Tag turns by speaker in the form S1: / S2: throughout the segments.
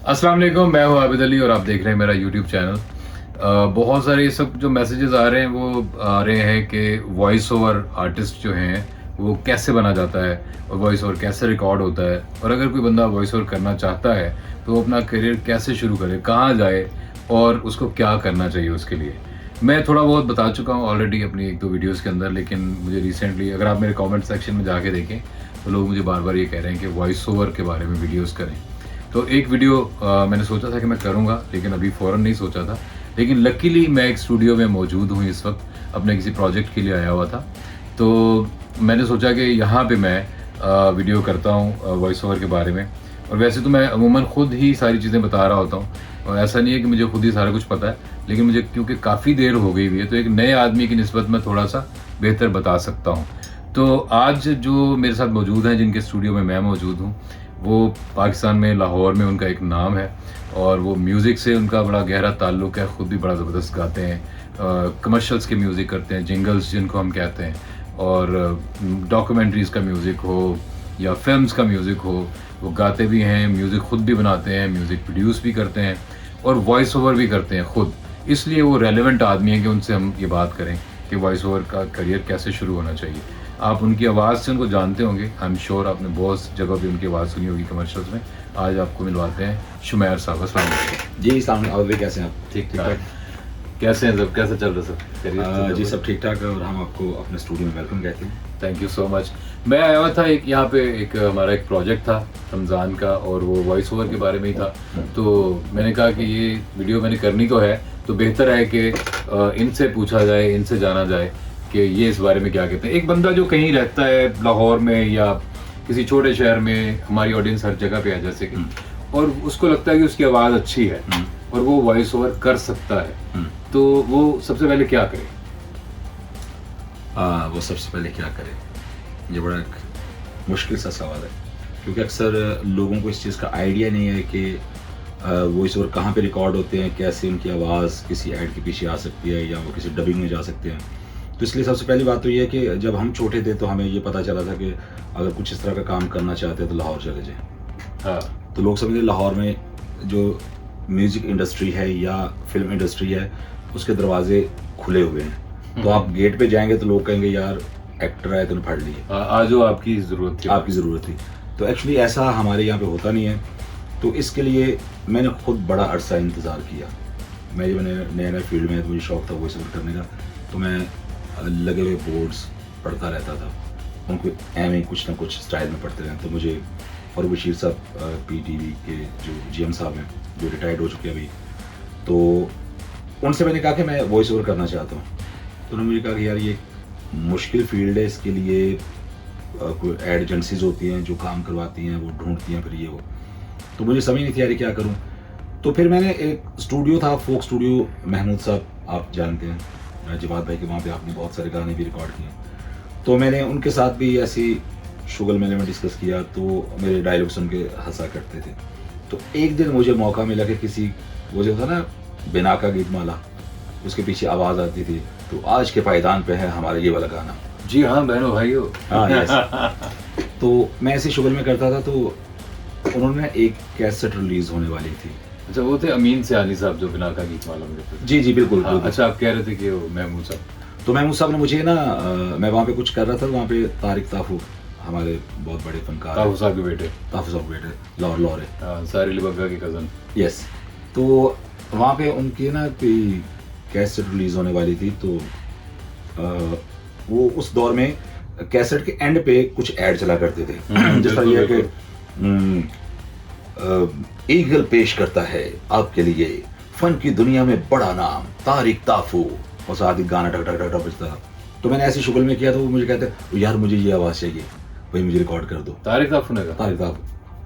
S1: अस्सलाम वालेकुम, मैं हूं आबिद अली और आप देख रहे हैं मेरा यूट्यूब चैनल। बहुत सारे ये सब जो मैसेजेस आ रहे हैं वो आ रहे हैं कि वॉइस ओवर आर्टिस्ट जो हैं वो कैसे बना जाता है और वॉइस ओवर कैसे रिकॉर्ड होता है, और अगर कोई बंदा वॉइस ओवर करना चाहता है तो वो अपना करियर कैसे शुरू करे, कहाँ जाए और उसको क्या करना चाहिए उसके लिए। मैं थोड़ा बहुत बता चुका हूँ ऑलरेडी अपनी एक दो वीडियोज़ के अंदर, लेकिन मुझे रिसेंटली अगर आप मेरे कॉमेंट सेक्शन में जाके देखें तो लोग मुझे बार बार ये कह रहे हैं कि वॉइस ओवर के बारे में वीडियोज़ करें। तो एक वीडियो मैंने सोचा था कि मैं करूँगा, लेकिन अभी फ़ौरन नहीं सोचा था। लेकिन लकीली मैं एक स्टूडियो में मौजूद हूँ इस वक्त, अपने किसी प्रोजेक्ट के लिए आया हुआ था। तो मैंने सोचा कि यहाँ पे मैं वीडियो करता हूँ वॉइस ओवर के बारे में। और वैसे तो मैं अमूमन ख़ुद ही सारी चीज़ें बता रहा होता हूँ, और ऐसा नहीं है कि मुझे खुद ही सारा कुछ पता है, लेकिन मुझे क्योंकि काफ़ी देर हो गई हुई है तो एक नए आदमी की निस्बत में थोड़ा सा बेहतर बता सकता हूँ। तो आज जो मेरे साथ मौजूद हैं, जिनके स्टूडियो में मैं मौजूद हूँ, वो पाकिस्तान में लाहौर में उनका एक नाम है और वो म्यूज़िक से उनका बड़ा गहरा ताल्लुक़ है। ख़ुद भी बड़ा ज़बरदस्त गाते हैं, कमर्शियल्स के म्यूज़िक करते हैं, जिंगल्स जिनको हम कहते हैं, और डॉक्यूमेंट्रीज़ का म्यूज़िक हो या फिल्म्स का म्यूज़िक हो, वो गाते भी हैं, म्यूज़िक ख़ुद भी बनाते हैं, म्यूज़िक प्रोड्यूस भी करते हैं और वॉइस ओवर भी करते हैं ख़ुद। इसलिए वो रेलेवेंट आदमी है कि उनसे हम ये बात करें कि वॉइस ओवर का करियर कैसे शुरू होना चाहिए। आप उनकी आवाज़ से उनको जानते होंगे, आई एम श्योर आपने बहुत जगह भी उनकी आवाज़ सुनी होगी कमर्शियल्स में। आज आपको मिलवाते हैं शुमैर साहब। अस्सलाम वालेकुम।
S2: जी सलाम, कैसे हैं आप?
S1: ठीक ठाक। कैसे हैं सब, कैसे चल रहा सब करियर?
S2: जी सब ठीक ठाक है और हम आपको अपने स्टूडियो में वेलकम कहते हैं।
S1: Thank you so much. मैं आया हुआ था एक यहाँ पे, एक हमारा एक प्रोजेक्ट था रमज़ान का और वो वॉइस ओवर के बारे में ही था। तो मैंने कहा कि ये वीडियो मैंने करनी तो है, तो बेहतर है कि इनसे पूछा जाए, इनसे जाना जाए कि ये इस बारे में क्या कहते हैं। एक बंदा जो कहीं रहता है लाहौर में या किसी छोटे शहर में, हमारी ऑडियंस हर जगह पे है जैसे कि, और उसको लगता है कि उसकी आवाज़ अच्छी है और वो वॉइस ओवर कर सकता है, तो वो सबसे पहले क्या करे?
S2: वो सबसे पहले क्या करे, ये बड़ा एक मुश्किल सा सवाल है, क्योंकि अक्सर लोगों को इस चीज़ का आइडिया नहीं है कि वॉइस ओवर कहाँ पे रिकॉर्ड होते हैं, कैसे उनकी आवाज़ किसी ऐड के पीछे आ सकती है या वो किसी डबिंग में जा सकते हैं। तो इसलिए सबसे पहली बात तो ये है कि जब हम छोटे थे तो हमें ये पता चला था कि अगर कुछ इस तरह का काम करना चाहते हैं तो लाहौर चले जाएं।
S1: हाँ।
S2: तो लोग समझते लाहौर में जो म्यूज़िक इंडस्ट्री है या फिल्म इंडस्ट्री है उसके दरवाजे खुले हुए हैं। तो आप गेट पे जाएंगे तो लोग कहेंगे यार एक्टर आए तो फड़ लिए,
S1: आज आपकी ज़रूरत थी,
S2: आपकी ज़रूरत थी। तो एक्चुअली ऐसा हमारे यहाँ पे होता नहीं है। तो इसके लिए मैंने खुद बड़ा अरसा इंतज़ार किया। मैंने नए नए फील्ड में, तो मुझे शौक़ था वॉइस ओवर करने का, तो मैं लगे हुए बोर्ड्स पढ़ता रहता था, उनको एम कुछ ना कुछ स्टाइल में पढ़ते रहते। तो मुझे फ़ारूक बशीर साहब PTV के जो GM साहब हैं, जो रिटायर्ड हो चुके हैं अभी, तो उनसे मैंने कहा कि मैं वॉइस ओवर करना चाहता हूँ। तो उन्होंने मुझे कहा कि यार ये मुश्किल फील्ड है, इसके लिए कोई एड एजेंसीज होती हैं जो काम करवाती हैं, वो ढूंढती हैं, फिर ये वो। तो मुझे समझ नहीं थी यार क्या करूँ। तो फिर मैंने एक स्टूडियो था, फोक स्टूडियो, महमूद साहब आप जानते हैं, जवाद भाई के, वहाँ पे आपने बहुत सारे गाने भी रिकॉर्ड किए। तो मैंने उनके साथ भी ऐसी शुगल मेले में डिस्कस किया, तो मेरे डायलॉग सुन के हंसा करते थे। तो एक दिन मुझे मौका मिला कि किसी, वो जो था ना बिना का गीत माला, उसके पीछे आवाज़ आती थी, तो आज के पायदान पे है हमारा ये वाला गाना।
S1: जी हाँ बहनों भाइयों।
S2: हाँ यस। तो मैं ऐसे शुगल में करता था, तो उन्होंने एक कैसेट रिलीज़ होने वाली थी।
S1: अच्छा, वो थे अमीन सियानी साहब जो बिना का गीत मालूम करते थे।
S2: जी जी बिल्कुल।
S1: हाँ, अच्छा, आप कह रहे थे कि वो महमूद साहब।
S2: तो महमूद साहब ने मुझे ना, मैं वहाँ पे कुछ कर रहा था, वहाँ पे तारिक ताफू हमारे बहुत बड़े फनकार,
S1: ताफू साहब के बेटे,
S2: लाहौर
S1: हाँ, सारी लिबग्गा के कज़न।
S2: यस। तो वहाँ पे उनकी ना कोई कैसेट रिलीज़ होने वाली थी। तो वो उस दौर में कैसेट के एंड पे कुछ ऐड चला करते थे, जिस तरह ये कि ईगल पेश करता है आपके लिए फन की दुनिया में बड़ा नाम तारिक ताफू, और साथ ही गाना टक टक टक टक बजता था। तो मैंने ऐसी शुगल में किया, तो वो मुझे कहते यार मुझे ये आवाज़ चाहिए भाई, मुझे रिकॉर्ड कर दो।
S1: तारिक ताफू ने कहा?
S2: तारिक ताफू।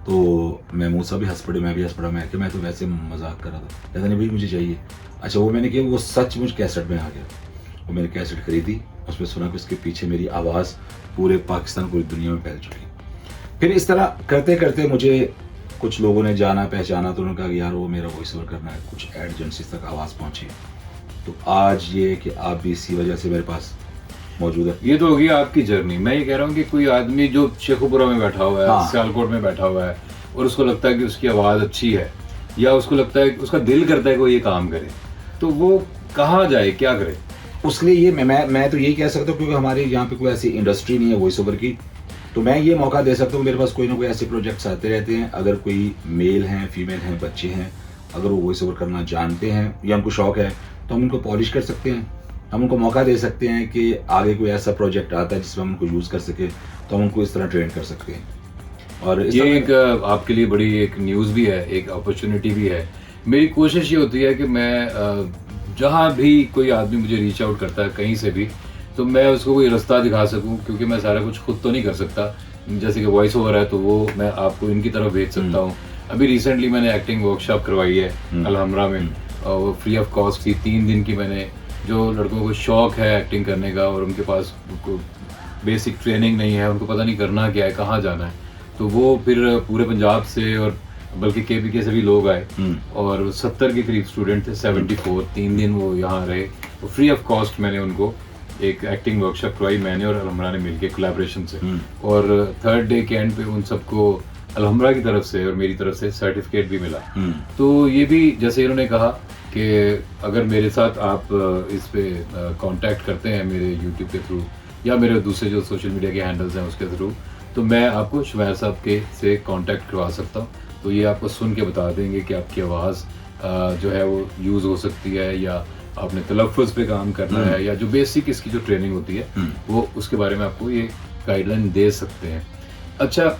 S2: तो महमूद साहब भी हंस पड़े, मैं भी हंस पड़ा। मैं तो वैसे मजाक कर रहा था, कहता नहीं भाई मुझे चाहिए। अच्छा, वो मैंने किया, वो सच मुझ कैसेट में आ गया। वो मैंने कैसेट खरीदी, उसमें सुना कि उसके पीछे मेरी आवाज़ पूरे पाकिस्तान, पूरी दुनिया में फैल चुकी। फिर इस तरह करते करते मुझे कुछ लोगों ने जाना पहचाना, तो उन्होंने कहा कि यार वो मेरा वॉइस ओवर करना है, कुछ एड एजेंसी तक आवाज़ पहुंची। तो आज ये कि आप भी इसी वजह से मेरे पास मौजूद है।
S1: ये तो होगी आपकी जर्नी। मैं ये कह रहा हूँ कि कोई आदमी जो शेखुपुरा में बैठा हुआ है,
S2: हाँ।
S1: सियालकोट में बैठा हुआ है, और उसको लगता है कि उसकी आवाज़ अच्छी है, या उसको लगता है, उसका दिल करता है कि वो ये काम करे, तो वो कहाँ जाए, क्या करे?
S2: उसके लिए ये मैं तो यही कह सकता हूँ, क्योंकि हमारे यहाँ पे कोई ऐसी इंडस्ट्री नहीं है वॉइस ओवर की, तो मैं ये मौका दे सकता हूँ, मेरे पास कोई ना कोई ऐसे प्रोजेक्ट्स आते रहते हैं। अगर कोई मेल हैं, फीमेल हैं, बच्चे हैं, अगर वो वॉइस ओवर करना जानते हैं या उनको शौक है, तो हम उनको पॉलिश कर सकते हैं, हम उनको मौका दे सकते हैं कि आगे कोई ऐसा प्रोजेक्ट आता है जिसमें हम उनको यूज़ कर सके, तो हम उनको इस तरह ट्रेन कर सकते हैं। और इस
S1: ये
S2: तरह
S1: एक आपके लिए बड़ी एक न्यूज़ भी है, एक अपॉर्चुनिटी भी है। मेरी कोशिश ये होती है कि मैं जहाँ भी कोई आदमी मुझे रीच आउट करता है कहीं से भी, तो मैं उसको कोई रास्ता दिखा सकूं, क्योंकि मैं सारा कुछ खुद तो नहीं कर सकता। जैसे कि वॉइस ओवर है तो वो मैं आपको इनकी तरफ भेज सकता हूँ। अभी रिसेंटली मैंने एक्टिंग वर्कशॉप करवाई है अलहमरा में, और वो फ्री ऑफ कॉस्ट थी, 3 दिन की। मैंने जो लड़कों को शौक है एक्टिंग करने का और उनके पास बेसिक ट्रेनिंग नहीं है, उनको पता नहीं करना क्या है, कहाँ जाना है, तो वो फिर पूरे पंजाब से और बल्कि KPK से भी लोग आए और 70 के करीब स्टूडेंट थे, 74। 3 दिन वो यहाँ रहे, तो फ्री ऑफ कॉस्ट मैंने उनको एक एक्टिंग वर्कशॉप करवाई, मैंने और अलहमरा ने मिलके कोलैबोरेशन से। और 3rd डे के एंड पे उन सबको अलहमरा की तरफ से और मेरी तरफ से सर्टिफिकेट भी मिला। तो ये भी जैसे इन्होंने कहा कि अगर मेरे साथ आप इस पे कांटेक्ट करते हैं मेरे यूट्यूब के थ्रू या मेरे दूसरे जो सोशल मीडिया के हैंडल्स हैं उसके थ्रू, तो मैं आपको शुमैर साहब के से कांटेक्ट करवा सकता हूँ। तो ये आपको सुन के बता देंगे कि आपकी आवाज़ जो है वो यूज़ हो सकती है, या आपने तलफ़्फ़ुज़ पे काम करना है, या जो बेसिक इसकी जो ट्रेनिंग होती है वो उसके बारे में आपको ये गाइडलाइन दे सकते हैं। अच्छा,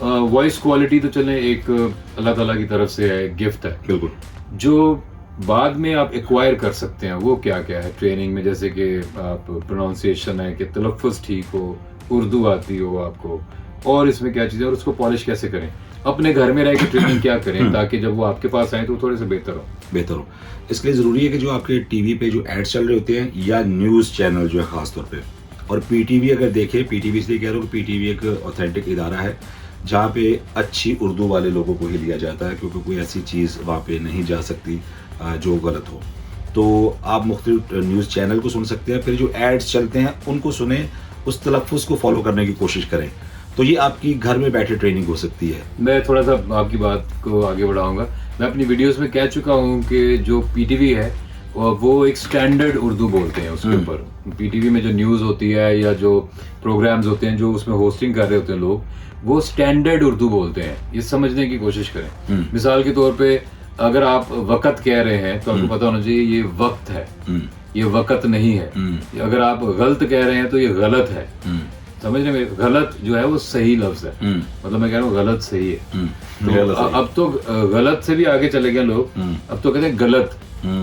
S1: वॉइस क्वालिटी तो चले एक अल्लाह ताला की तरफ से है, गिफ्ट है।
S2: बिल्कुल।
S1: जो बाद में आप एक्वायर कर सकते हैं वो क्या क्या है ट्रेनिंग में? जैसे कि आप प्रोनाउंसिएशन है, कि तलफ़्फ़ुज़ ठीक हो, उर्दू आती हो आपको, और इसमें क्या चीज़ें, और उसको पॉलिश कैसे करें, अपने घर में रह के ट्रेनिंग क्या करें ताकि जब वो आपके पास आए तो थोड़े से बेहतर हो।
S2: इसके लिए ज़रूरी है कि जो आपके टीवी पे जो एड्स चल रहे होते हैं, या न्यूज़ चैनल जो है ख़ास तौर पे, और पीटीवी अगर देखें, पीटीवी इसलिए कह रहा हूँ कि पीटीवी एक ऑथेंटिक इदारा है जहाँ पे अच्छी उर्दू वाले लोगों को ही लिया जाता है, क्योंकि कोई ऐसी चीज़ वहाँ पे नहीं जा सकती जो गलत हो। तो आप मुख्तलिफ न्यूज़ चैनल को सुन सकते हैं, फिर जो एड्स चलते हैं उनको सुने, उस तलफ़्फ़ुज़ को फॉलो करने की कोशिश करें, तो ये आपकी घर में बैठे ट्रेनिंग हो सकती है।
S1: मैं थोड़ा सा आपकी बात को आगे बढ़ाऊंगा। मैं अपनी वीडियोस में कह चुका हूँ कि जो पीटीवी है वो एक स्टैंडर्ड उर्दू बोलते हैं उसके ऊपर। पीटीवी में जो न्यूज़ होती है या जो प्रोग्राम्स होते हैं जो उसमें होस्टिंग कर रहे होते हैं लोग, वो स्टैंडर्ड उर्दू बोलते हैं। ये समझने की कोशिश करें। मिसाल के तौर पे अगर आप वक़्त कह रहे हैं तो आपको पता होना चाहिए ये वक्त है, ये वक़्त नहीं है। अगर आप गलत कह रहे हैं तो ये गलत है। समझने में, गलत जो है वो सही लफ्ज है, मतलब मैं कह रहा हूँ गलत सही है। तो अब तो गलत से भी आगे चले गए लोग, अब तो कहते हैं गलत,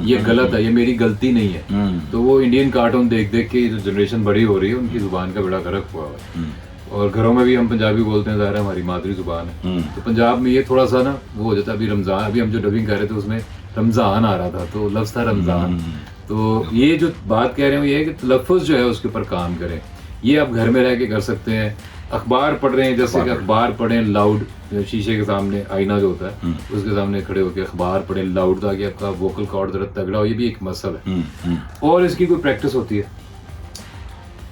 S1: ये गलत है, ये मेरी गलती नहीं है। तो वो इंडियन कार्टून देख देख के जो जनरेशन बड़ी हो रही है उनकी जुबान का बड़ा फर्क हुआ है। और घरों में भी हम पंजाबी बोलते हैं, ज़ाहिर है हमारी मादरी जुबान है। तो पंजाब में ये थोड़ा सा ना वो हो जाता है। अभी रमज़ान, अभी हम जो डबिंग कर रहे थे उसमें रमज़ान आ रहा था, तो लफ्ज़ था रमज़ान। तो ये जो बात कह रहे हो ये है कि तलफ़्फ़ुज़ जो है उसके ऊपर काम करें। ये आप घर में रह के कर सकते हैं। अखबार पढ़ रहे हैं, जैसे कि अखबार पढ़ें लाउड, शीशे के सामने आईना जो होता है उसके सामने खड़े होकर अखबार पढ़ें लाउड, ताकि आपका वोकल कॉर्ड जरा तगड़ा हो। ये भी एक मसल है। और इसकी कोई प्रैक्टिस होती है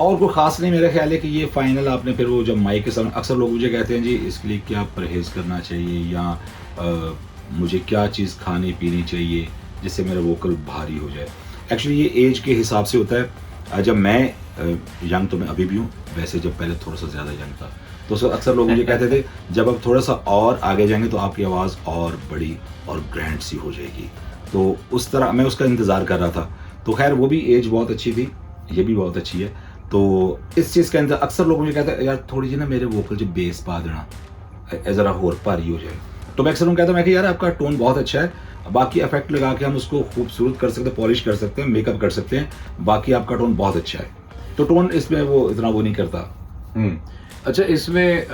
S2: और कोई खास नहीं, मेरा ख्याल है कि ये फाइनल आपने फिर वो जब माइक के सामने, अक्सर लोग मुझे कहते हैं जी इसके लिए क्या परहेज़ करना चाहिए, या मुझे क्या चीज़ खानी पीनी चाहिए जिससे मेरा वोकल भारी हो जाए। एक्चुअली ये एज के हिसाब से होता है। जब मैं यंग, तो मैं अभी भी हूँ, वैसे जब पहले थोड़ा सा ज़्यादा यंग था तो अक्सर लोग मुझे कहते थे जब आप थोड़ा सा और आगे जाएंगे तो आपकी आवाज़ और बड़ी और ग्रैंड सी हो जाएगी। तो उस तरह मैं उसका इंतज़ार कर रहा था। तो खैर वो भी एज बहुत अच्छी थी, ये भी बहुत अच्छी है। तो इस चीज़ का इंतजार, अक्सर लोग मुझे कहते हैं यार थोड़ी सी ना मेरे वोकल जो बेस पा देना ज़रा और भारी हो जाए। तो मैं अक्सर कहता हूँ मैं कि यार आपका टोन बहुत अच्छा है, बाकी इफेक्ट लगा के हम उसको खूबसूरत कर सकते हैं, पॉलिश कर सकते हैं, मेकअप कर सकते हैं, बाकी आपका टोन बहुत अच्छा है। तो टोन इसमें वो इतना वो नहीं करता।
S1: अच्छा, इसमें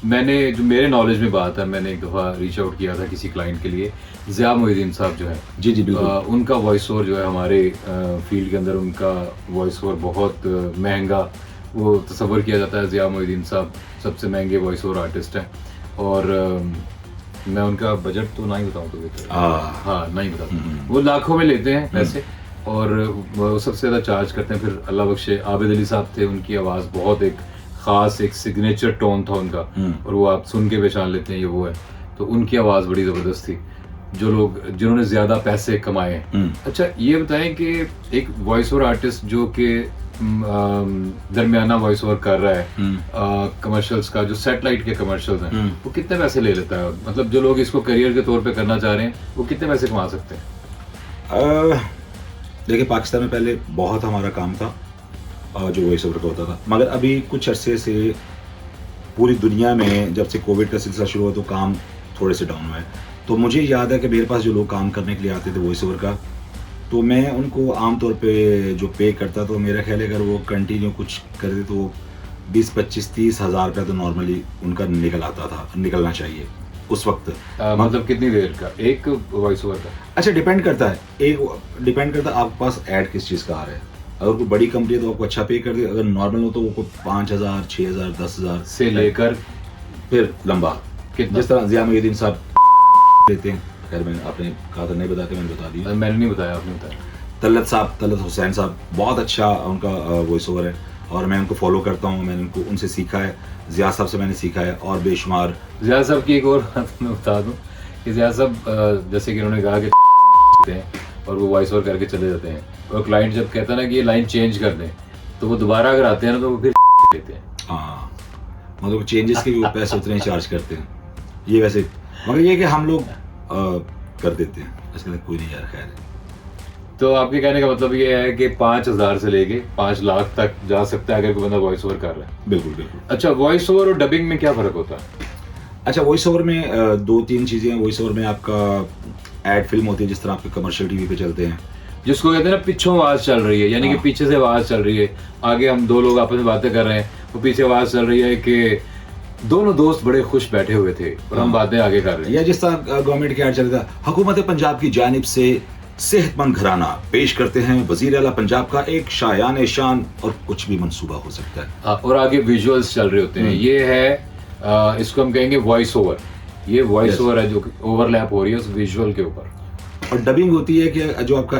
S1: मैंने जो मेरे नॉलेज में बात है, मैंने एक दफ़ा रीच आउट किया था किसी क्लाइंट के लिए, ज़िया मोहिद्दीन साहब जो है,
S2: जी जी बिल्कुल,
S1: उनका वॉइस ओवर जो है हमारे फील्ड के अंदर उनका वॉइस ओवर बहुत महंगा वो तस्वर किया जाता है। ज़िया मोहिद्दीन साहब सबसे महंगे वॉइस ओवर आर्टिस्ट हैं, और मैं उनका बजट तो नहीं बताऊँ तो हाँ नहीं बताता, वो लाखों में लेते हैं पैसे, और वो सबसे ज़्यादा चार्ज करते हैं। फिर अल्लाह बख्शे आबिद अली साहब थे, उनकी आवाज़ बहुत एक ख़ास एक सिग्नेचर टोन था उनका, और वो आप सुन के पहचान लेते हैं ये वो है। तो उनकी आवाज़ बड़ी ज़बरदस्त थी। जो लोग जिन्होंने ज़्यादा पैसे कमाए हैं। अच्छा ये बताएं कि एक वॉइस ओवर आर्टिस्ट जो कि दरमियाना वॉइस ओवर कर रहा है कमर्शियल्स का, जो सैटेलाइट के कमर्शियल्स हैं, वो कितने पैसे ले लेता है? मतलब जो लोग इसको करियर के तौर पे करना चाह रहे हैं वो कितने पैसे कमा सकते हैं?
S2: देखिए, पाकिस्तान में पहले बहुत हमारा काम था जो वॉइस ओवर का होता था, मगर अभी कुछ अरसे से पूरी दुनिया में जब से कोविड का सिलसिला शुरू हुआ तो काम थोड़े से डाउन हुआ है। तो मुझे याद है कि मेरे पास जो लोग काम करने के लिए आते थे वॉइस ओवर का, तो मैं उनको आमतौर पे जो पे करता, तो मेरा ख्याल है अगर वो कंटिन्यू कुछ करते तो 20-25-30 हज़ार रुपया तो नॉर्मली उनका निकलना चाहिए उस वक्त।
S1: मतलब कितनी देर का एक वॉइस ओवर का?
S2: अच्छा, डिपेंड करता है आपके पास ऐड किस चीज़ का आ रहा है। अगर कोई बड़ी कंपनी है तो आपको अच्छा पे कर दे, अगर नॉर्मल हो तो वो 5,000, 6,000, 10,000
S1: से लेकर
S2: फिर लंबा
S1: कितना?
S2: जिस तरह जिया मुहिद्दीन साहब देते हैं। खैर, मैंने आपने कहा था नहीं बताते, मैंने बता दिया।
S1: मैंने नहीं बताया, आपने बताया।
S2: तलत हुसैन साहब, बहुत अच्छा उनका वॉइस ओवर है और मैं उनको फॉलो करता हूँ, मैंने उनसे सीखा है। ज़िया साहब से मैंने सीखा है और बेशुमार।
S1: ज़िया साहब की एक और बात मैं बता दूँ कि ज़िया साहब जैसे कि उन्होंने कहा कि हैं और वो वॉइस ओवर करके चले जाते हैं, और क्लाइंट जब कहता है ना कि ये लाइन चेंज कर दें तो वो दोबारा अगर आते हैं ना तो वो फिर लेते हैं।
S2: हाँ, मतलब चेंजेस के भी वो पैसे उतने ही चार्ज करते हैं। ये वैसे, मगर ये कि हम लोग कर देते हैं, इसके कोई नहीं यार, खैर है।
S1: तो आपके कहने का मतलब ये है कि 5,000 से लेके 5 लाख तक जा सकता है अगर कोई बंदा वॉइस ओवर कर रहा है?
S2: बिल्कुल बिल्कुल।
S1: अच्छा, वॉइस ओवर और डबिंग में क्या फ़र्क होता है?
S2: अच्छा, वॉइस ओवर में 2-3 चीज़ें हैं। वॉइस ओवर में आपका ऐड फिल्म होती है, जिस तरह आपके कमर्शियल टीवी पे चलते हैं,
S1: जिसको कहते हैं ना पिछों आवाज़ चल रही है, यानी कि पीछे से आवाज़ चल रही है, आगे हम दो लोग आपस में बातें कर रहे हैं, वो पीछे आवाज़ चल रही है कि दोनों दोस्त बड़े खुश बैठे हुए थे और हम बातें आगे कर रहे हैं।
S2: या जिस तरह गवर्नमेंट के ऐड चल रहा था, हुकूमत पंजाब की जानिब से सेहतमंद घराना पेश करते हैं वजीर आला पंजाब का एक शायान शान, और कुछ भी मंसूबा हो सकता है।
S1: और आगे विजुअल्स चल रहे होते हैं। ये है इसको हम कहेंगे वॉइस ओवर। ये वॉइस ओवर है जो ओवरलैप हो रही है उस विजुअल के ऊपर।
S2: और डबिंग होती है कि जो आपका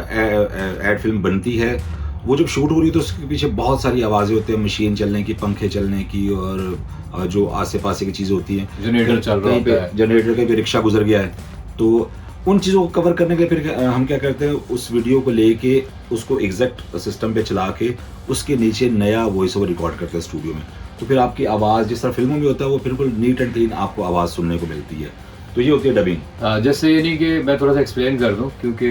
S2: एड फिल्म बनती है, वो जब शूट हो रही है तो उसके पीछे बहुत सारी आवाज़ें होती हैं, मशीन चलने की, पंखे चलने की, और जो आसे पासे की चीज़ें होती हैं,
S1: जनरेटर चल रहा होता है,
S2: जनरेटर का भी रिक्शा गुजर गया है, तो उन चीज़ों को कवर करने के लिए फिर हम क्या करते हैं, उस वीडियो को लेके उसको एग्जैक्ट सिस्टम पे चला के उसके नीचे नया वॉइस ओवर रिकॉर्ड करते हैं स्टूडियो में। तो फिर आपकी आवाज़ जिस तरह फिल्मों में होता है वो बिल्कुल नीट एंड क्लीन आपको आवाज़ सुनने को मिलती है। तो ये होती है डबिंग।
S1: जैसे यानी कि मैं थोड़ा सा एक्सप्लेन कर दूं क्योंकि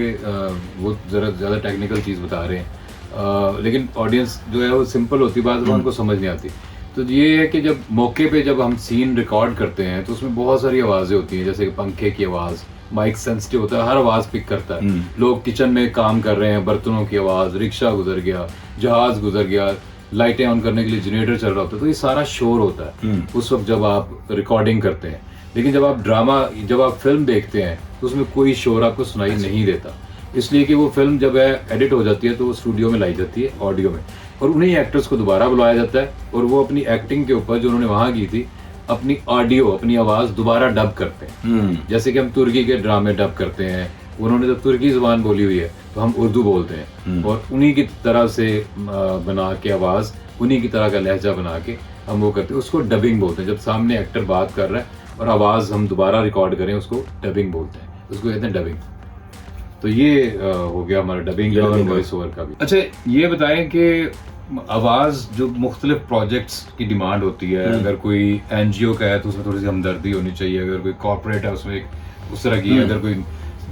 S1: वो ज़रा ज़्यादा टेक्निकल चीज़ बता रहे हैं, लेकिन ऑडियंस जो है वो सिंपल होती बात है, उनको समझ नहीं आती। तो ये है कि जब मौके पे जब हम सीन रिकॉर्ड करते हैं तो उसमें बहुत सारी आवाज़ें होती हैं, जैसे कि पंखे की आवाज़, माइक सेंसिटिव होता है, हर आवाज़ पिक करता है। लोग किचन में काम कर रहे हैं, बर्तनों की आवाज़, रिक्शा गुजर गया, जहाज़ गुजर गया, लाइटें ऑन करने के लिए जनरेटर चल रहा होता है, तो ये सारा शोर होता है उस वक्त जब आप रिकॉर्डिंग करते हैं। लेकिन जब आप फिल्म देखते हैं तो उसमें कोई शोर आपको सुनाई नहीं देता, इसलिए कि वो फिल्म जब एडिट हो जाती है तो वो स्टूडियो में लाई जाती है ऑडियो में, और उन्हीं एक्टर्स को दोबारा बुलाया जाता है और वो अपनी एक्टिंग के ऊपर जो उन्होंने वहाँ की थी अपनी ऑडियो, अपनी आवाज़ दोबारा डब करते हैं। जैसे कि हम तुर्की के ड्रामे डब करते हैं, उन्होंने तो तुर्की ज़ुबान बोली हुई है तो हम उर्दू बोलते हैं, और उन्हीं की तरह से बना के आवाज़, उन्हीं की तरह का लहजा बना के हम वो करते हैं, उसको डबिंग बोलते हैं। जब सामने एक्टर बात कर रहा है और आवाज़ हम दोबारा रिकॉर्ड करें उसको डबिंग बोलते हैं, उसको कहते हैं डबिंग। तो ये हो गया हमारा डबिंग का और वॉइस ओवर का भी। अच्छा ये बताएं कि आवाज़ जो मुख्तलिफ प्रोजेक्ट्स की डिमांड होती है, अगर कोई NGO का है तो उसमें थोड़ी सी हमदर्दी होनी चाहिए, अगर कोई कॉर्पोरेट है उसमें एक उस तरह की, अगर कोई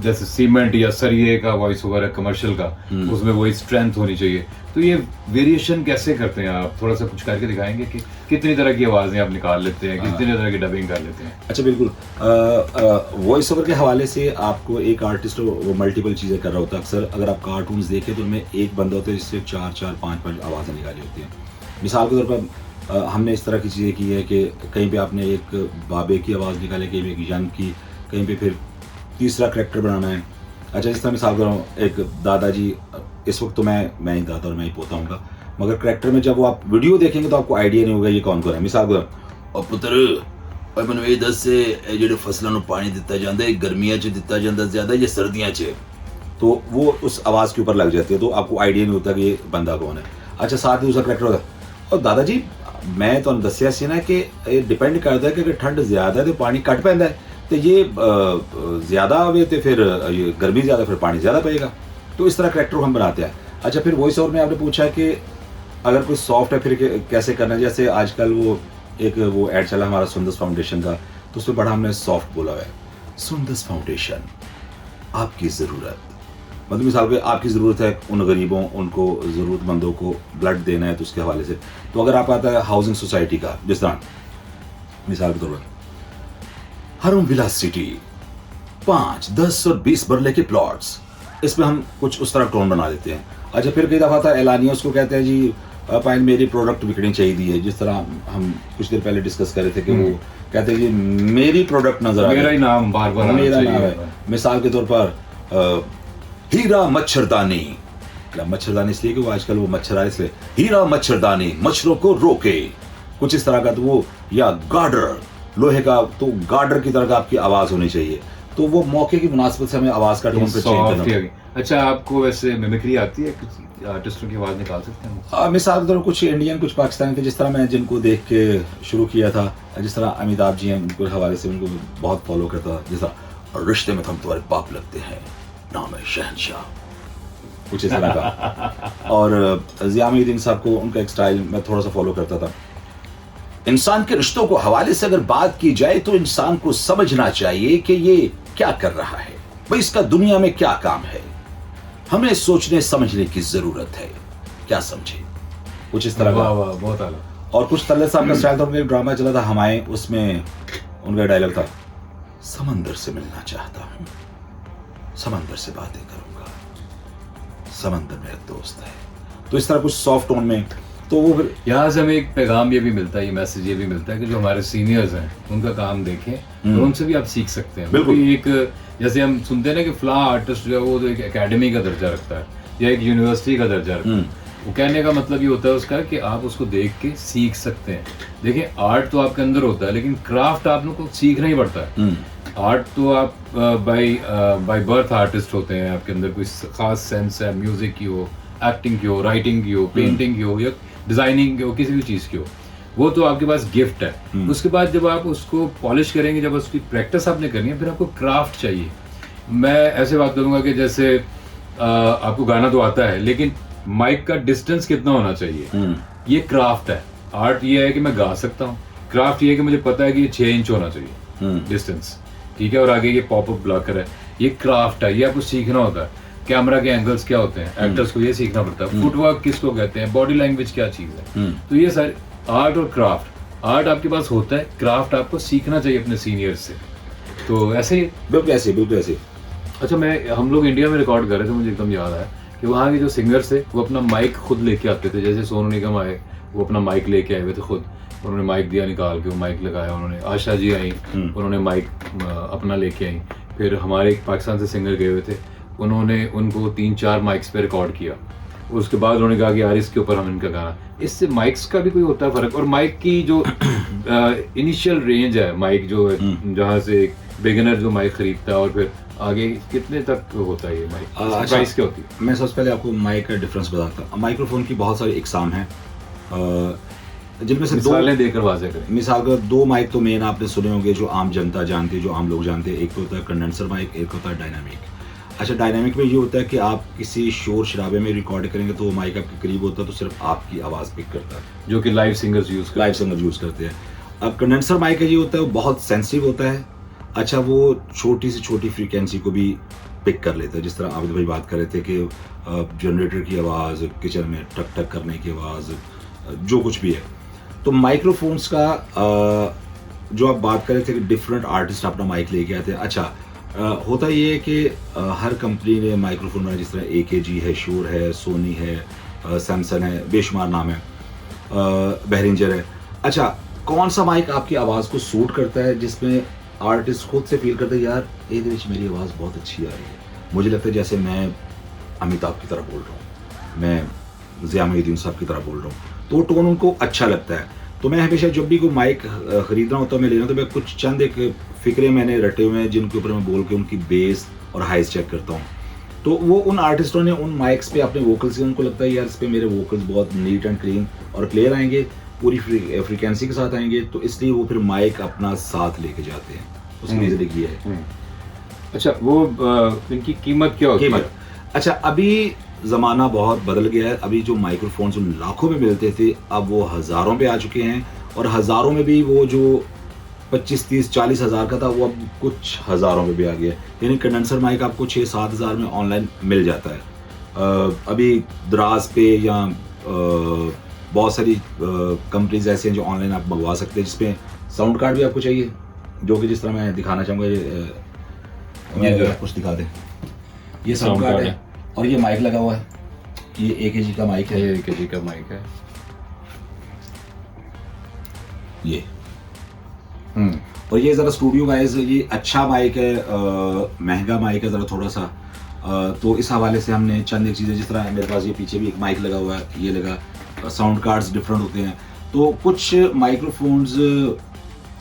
S1: जैसे सीमेंट या सरिये का वॉइस ओवर है कमर्शियल का, उसमें वही स्ट्रेंथ होनी चाहिए। तो ये वेरिएशन कैसे करते हैं आप? थोड़ा सा कुछ करके दिखाएंगे कि कितनी तरह की आवाज़ें आप निकाल लेते हैं, कितनी तरह की डबिंग कर लेते हैं?
S2: अच्छा, बिल्कुल। वॉइस ओवर के हवाले से आपको एक आर्टिस्ट वो मल्टीपल चीज़ें कर रहा होता है। अक्सर अगर आप कार्टून्स देखें तो उनमें एक बंदा होता है जिससे 4-4, 5-5 आवाज़ें निकाली होती हैं। मिसाल के तौर पर हमने इस तरह की चीज़ें की है कि कहीं पे आपने एक बाबे की आवाज़ निकाली, कहीं पे एक यंग की, कहीं पे फिर तीसरा करैक्टर बनाना है। अच्छा, जिस तरह मिसाल कर रहा हूँ, एक दादाजी, इस वक्त तो मैं ही दादा और मैं ही पोता हूँगा, मगर करैक्टर में जब वो आप वीडियो देखेंगे तो आपको आइडिया नहीं होगा ये कौन कौन है। मिसाल कर और पुत्र मैनू ये दस जो फसलों को पानी दिता जाता है, गर्मियों च दिता जाता ज़्यादा या सर्दियों च, तो वो उस आवाज़ के ऊपर लग जाती है, तो आपको आइडिया नहीं होता कि ये बंदा कौन है। अच्छा, साथ ही दूसरा करैक्टर होता है, और दादाजी मैं तो दसिया सी ना कि डिपेंड करता है कि अगर ठंड ज़्यादा है तो पानी घट पैंदा है, तो ये ज़्यादा हुए तो फिर ये गर्मी ज़्यादा, फिर पानी ज़्यादा पड़ेगा। तो इस तरह करैक्टर हम बनाते हैं। अच्छा, फिर वॉइस ओवर में आपने पूछा कि अगर कोई सॉफ्ट है फिर कैसे करना है। जैसे आजकल वो ऐड चला हमारा सुंदस फाउंडेशन का, तो उसमें बड़ा हमने सॉफ्ट बोला है, सुंदस फाउंडेशन आपकी ज़रूरत, मतलब मिसाल पे आपकी ज़रूरत है उन गरीबों, उनको ज़रूरतमंदों को ब्लड देना है, तो उसके हवाले से। तो अगर आप आता है हाउसिंग सोसाइटी का, जिस तरह मिसाल के तौर पर हरम विला सिटी 5, 10 और 20 बरले के प्लॉट्स, इसमें हम कुछ उस तरह टोन बना देते हैं। अच्छा, फिर कई दफ़ा था एलानिया उसको कहते हैं जी पाइन मेरी प्रोडक्ट बिकनी चाहिए है, जिस तरह हम कुछ देर पहले डिस्कस कर रहे थे कि वो कहते हैं जी मेरी प्रोडक्ट नजर आ
S1: मेरा ही नाम बार बार
S2: मेरा नाम है। मिसाल के तौर पर हीरा मच्छरदानी, मच्छरदानी इसलिए कि वो आजकल वो मच्छर आ रहे, इसलिए हीरा मच्छरदानी मच्छरों को रोके, कुछ इस तरह का। तो वो, या गार्डर लोहे का, तो गार्डर की तरह का आपकी आवाज होनी चाहिए। तो वो मौके की मुनासिबत से हमें आवाज का टोन पे चेंज करना।
S1: अच्छा, आपको वैसे मिमिक्री आती है? कुछ आर्टिस्टों की आवाज निकाल सकते हैं?
S2: मिसाल के तौर पर कुछ इंडियन, कुछ पाकिस्तानी थे, जिस तरह मैं जिनको देख के शुरू किया था, जिस तरह अमिताभ जी हैं, उनके हवाले से उनको बहुत फॉलो करता, जिस तरह रिश्ते में तो हम तुम्हारे बाप लगते हैं, नाम है शहनशाह, कुछ इस तरह का। और ज़िया मोहद्दीन साहब को, उनका एक स्टाइल मैं थोड़ा सा फॉलो करता था। इंसान के रिश्तों को हवाले से अगर बात की जाए तो इंसान को समझना चाहिए कि ये क्या कर रहा है, भाई इसका दुनिया में क्या काम है, हमें सोचने समझने की जरूरत है, क्या समझे, कुछ इस तरह का।
S1: बहुत आला।
S2: और कुछ तल्ले साहब का स्टाइल था, उनका एक ड्रामा चला था हमारे, उसमें उनका डायलॉग था, समंदर से मिलना चाहता हूं, समंदर से बातें करूंगा, समंदर मेरा दोस्त है। तो इस तरह कुछ सॉफ्ट टोन में। तो वो फिर
S1: यहाँ से हमें एक पैगाम ये भी मिलता है, ये मैसेज ये भी मिलता है कि जो हमारे सीनियर्स हैं उनका काम देखें और उनसे भी आप सीख सकते हैं।
S2: बिल्कुल।
S1: एक जैसे हम सुनते हैं ना कि फला आर्टिस्ट जो है वो तो एक एकेडमी का दर्जा रखता है या एक यूनिवर्सिटी का दर्जा रखता है, वो कहने का मतलब ये होता है उसका कि आप उसको देख के सीख सकते हैं। देखिए, आर्ट तो आपके अंदर होता है, लेकिन क्राफ्ट आप लोग को सीखना ही पड़ता है। आर्ट तो आप बाय बर्थ आर्टिस्ट होते हैं, आपके अंदर कोई खास सेंस है, म्यूजिक की हो, एक्टिंग की हो, राइटिंग की हो, पेंटिंग की हो या डिजाइनिंग की हो, किसी भी चीज़ की हो, वो तो आपके पास गिफ्ट है। उसके बाद जब आप उसको पॉलिश करेंगे, जब उसकी प्रैक्टिस आपने करनी है, फिर आपको क्राफ्ट चाहिए। मैं ऐसे बात करूंगा कि जैसे आपको गाना तो आता है, लेकिन माइक का डिस्टेंस कितना होना चाहिए, ये क्राफ्ट है। आर्ट ये है कि मैं गा सकता हूँ, क्राफ्ट ये है कि मुझे पता है कि ये 6 इंच होना चाहिए डिस्टेंस, ठीक है, और आगे ये पॉपअप ब्लॉकर है, ये क्राफ्ट है, ये आपको सीखना होता है। कैमरा के एंगल्स क्या होते हैं, एक्टर्स को ये सीखना पड़ता है, फुटवर्क किसको कहते हैं, बॉडी लैंग्वेज क्या चीज़ है। तो ये सारे आर्ट और क्राफ्ट, आर्ट आपके पास होता है, क्राफ्ट आपको सीखना चाहिए अपने सीनियर्स से। तो ऐसे ही
S2: बिल्कुल ऐसे।
S1: अच्छा, हम लोग इंडिया में रिकॉर्ड कर रहे थे, मुझे एकदम याद आया कि वहाँ के जो सिंगर्स थे वो अपना माइक खुद लेके आते थे। जैसे सोनू निगम आए, वो अपना माइक लेके आए हुए थे खुद, उन्होंने माइक दिया निकाल के, वो माइक लगाया उन्होंने। आशा जी आई, उन्होंने माइक अपना लेके आई। फिर हमारे एक पाकिस्तान से सिंगर गए हुए थे, उन्होंने उनको 3-4 माइक्स पे रिकॉर्ड किया। उसके बाद उन्होंने कहा कि यार इसके ऊपर हम इनका गाना, इससे माइक्स का भी कोई होता है फ़र्क। और माइक की जो इनिशियल रेंज है, माइक जो जहाँ से एक बिगिनर जो माइक खरीदता है और फिर आगे कितने तक होता है ये माइक, प्राइस क्या होती है?
S2: मैं सबसे पहले आपको माइक का डिफरेंस बताता हूँ। माइक्रोफोन की बहुत सारी इकसाम हैं, जिनमें से
S1: मिसालें देकर वाज़ेह करें।
S2: मिसाल का 2 माइक तो मेन आपने सुने होंगे, जो आम जनता जानती है, जो आम लोग जानते हैं। एक तो होता है कंडेंसर माइक, एक होता है डायनामिक। अच्छा, डायनामिक में ये होता है कि आप किसी शोर शराबे में रिकॉर्ड करेंगे तो वो माइक आपके करीब होता है, तो सिर्फ आपकी आवाज़ पिक करता है,
S1: जो कि लाइव सिंगर्स यूज़
S2: करते हैं। अब कंडेंसर माइक ये होता है, वो बहुत सेंसिटिव होता है। अच्छा, वो छोटी से छोटी फ्रीक्वेंसी को भी पिक कर लेता है। जिस तरह आबिद भाई बात कर रहे थे कि जनरेटर की आवाज़, किचन में टक टक करने की आवाज़, जो कुछ भी है। तो माइक्रोफोन्स का जो आप बात कर रहे थे कि डिफरेंट आर्टिस्ट अपना माइक लेके आते हैं। अच्छा, होता ये है कि हर कंपनी ने माइक्रोफोन बनाया, जिस तरह AKG है, शोर है, सोनी है, सैमसंग है, बेशुमार नाम है, बहरिंजर है। अच्छा, कौन सा माइक आपकी आवाज़ को सूट करता है, जिसमें आर्टिस्ट खुद से फील करते हैं यार ये मेरी आवाज़ बहुत अच्छी आ रही है, मुझे लगता है जैसे मैं अमिताभ की तरह बोल रहा हूँ, मैं ज़िया मोहद्दीन साहब की तरह बोल रहा हूँ, तो वो टोन उनको अच्छा लगता है। तो मैं हमेशा जब भी कोई माइक खरीदना होता है, मैं लेना, तो मैं कुछ चंद एक फ़िक्रे मैंने रटे हुए हैं जिनके ऊपर मैं बोल के उनकी बेस और हाइस चेक करता हूँ। तो वो उन आर्टिस्टों ने उन माइक्स पे अपने वोकल्स, उनको लगता है यार इस पर मेरे वोकल्स बहुत नीट एंड क्लीन और क्लियर आएंगे, पूरी फ्रीक्वेंसी के साथ आएंगे, तो इसलिए वो फिर माइक अपना साथ लेके जाते हैं। उसके लिए इसलिए किया है।
S1: अच्छा, वो इनकी कीमत क्या होती है?
S2: कीमत, अच्छा अभी ज़माना बहुत बदल गया है। अभी जो माइक्रोफोन्स उन लाखों में मिलते थे, अब वो हज़ारों पे आ चुके हैं, और हज़ारों में भी वो जो 25, 30, 40 हज़ार का था, वो अब कुछ हज़ारों में भी आ गया है। यानी कंडेंसर माइक आपको 6-7 हज़ार में ऑनलाइन मिल जाता है। अभी दराज पे या बहुत सारी कंपनीज ऐसे हैं जो ऑनलाइन आप मंगवा सकते हैं, जिसमें साउंड कार्ड भी आपको चाहिए, जो कि जिस तरह मैं दिखाना चाहूँगा,
S1: ये जो
S2: कुछ दिखा दें। ये साउंड कार्ड है और ये माइक लगा हुआ है। ये 1 kg का माइक है।
S1: ये 1 kg का माइक है।
S2: ये और ये ज़रा स्टूडियो वाइज ये अच्छा माइक है, महंगा माइक है ज़रा थोड़ा सा। तो इस हवाले से हमने चंद एक चीज़ें, जिस तरह मेरे पास ये पीछे भी एक माइक लगा हुआ है, ये लगा, साउंड कार्ड्स डिफरेंट होते हैं। तो कुछ माइक्रोफोन्स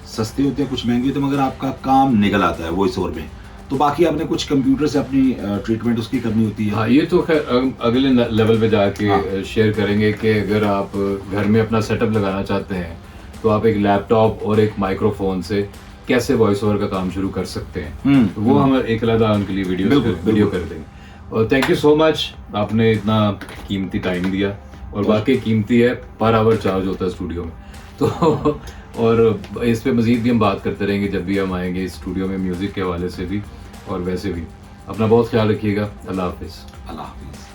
S2: सस्ते होते हैं, कुछ महंगे होते हैं, मगर आपका काम निकल आता है वॉइस ओवर में। तो बाकी आपने कुछ कंप्यूटर से अपनी ट्रीटमेंट उसकी करनी होती है।
S1: हाँ, ये तो खैर अगले लेवल पे जाके
S2: हाँ।
S1: शेयर करेंगे कि अगर आप घर में अपना सेटअप लगाना चाहते हैं तो आप एक लैपटॉप और एक माइक्रोफोन से कैसे वॉइस ओवर का काम शुरू कर सकते हैं। तो वो हम एक अलग उनके लिए वीडियो कर देंगे। और थैंक यू सो मच, आपने इतना कीमती टाइम दिया, और वाकई कीमती है, पर आवर चार्ज होता है स्टूडियो में तो और इस पे मज़ीद भी हम बात करते रहेंगे जब भी हम आएंगे स्टूडियो में, म्यूज़िक के हवाले से भी और वैसे भी। अपना बहुत ख्याल रखिएगा। अल्लाह हाफिज़।
S2: अल्लाह हाफिज़।